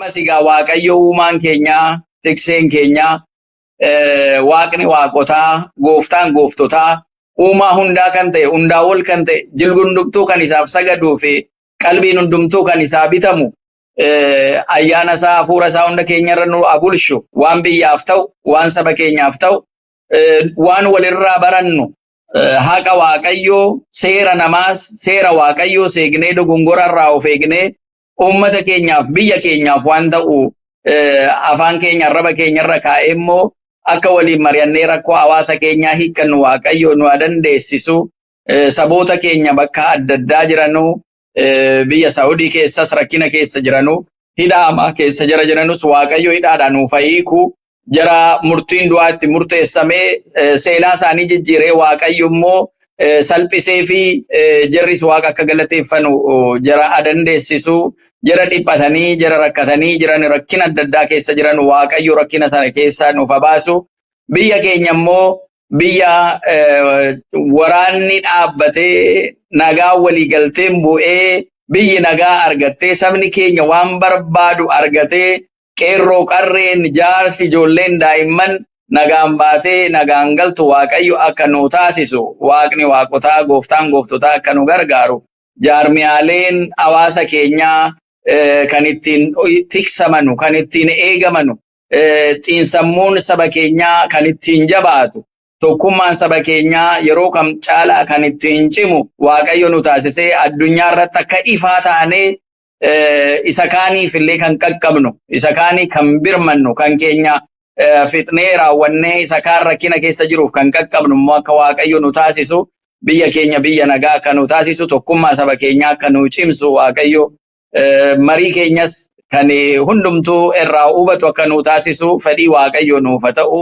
Masigaa waaqayyo uumaan keenya, tikseen keenya, waaqni waaqotaa, gooftaan gooftotaa, uumaa hundaa kan ta'e, hundaa ol kan ta'e, jilgundumtuu kan isaaf sagaduu fi qalbiin hundumtuu kan isaa bitamu, ayyaana isaa, hafuura isaa hunda keenyarra nu abulshu, waan biyyaaf ta'u, waan saba keenyaaf ta'u, waan walirraa barannu, haqa waaqayyoo, seera namaas, seera waaqayyoo seegnee dogongorarraa of eegnee ummata keenyaaf biyya keenyaaf waan ta'u afaan keenya arraba keenyarra kaa'ee immoo akka waliin mari'annee rakkoo hawaasa keenyaa hiikkannu waaqayyo nu dandeessisu saboota keenya bakka adda addaa jiranu biyya Saawudii keessas rakkina keessa jiranu hidhaama keessa jiranus waaqayyo hidhaadhaan nuuf hiiku jara murtiin du'aatti murteessamee seenaa isaanii jijjiiree waaqayyo immoo salphisee fi jarris waaqa akka galateeffanu jara dandeessisu jara dhiphatanii jara rakkatanii jiran rakkina adda addaa keessa jiran waaqayyo rakkina sana keessa nuuf baasu biyya keenya immoo biyya waraanni dhaabbatee nagaa walii galteen bu'ee biyyi nagaa argattee sabni keenya waan barbaadu argatee qeerroo qarreen jaarsi ijoolleen daa'imman nagaan baatee nagaan galtu waaqayyo akka nu taasisu waaqni waaqotaa gooftaan gooftotaa akka nu gargaaru jaarmiyaaleen hawaasa keenyaa kan ittiin tiksamanu kan ittiin eegamanu xiinsammuun saba keenyaa kan ittiin jabaatu tokkummaan saba keenyaa yeroo kam caalaa kan ittiin cimu waaqayyo nu taasisee addunyaa irratti akka ifaa taanee isa kaaniif illee kan qaqqabnu isa kaanii kan birmannu kan keenya fixnee raawwannee isa kaan rakkina keessa jiruuf kan qaqqabnu immoo akka waaqayyo nu taasisu biyya keenya biyya nagaa akka nu taasisu tokkummaa saba keenyaa akka nu cimsu waaqayyo marii keenyas kan hundumtuu irraa hubatu akka nu taasisu fedhii waaqayyo nuuf ta'u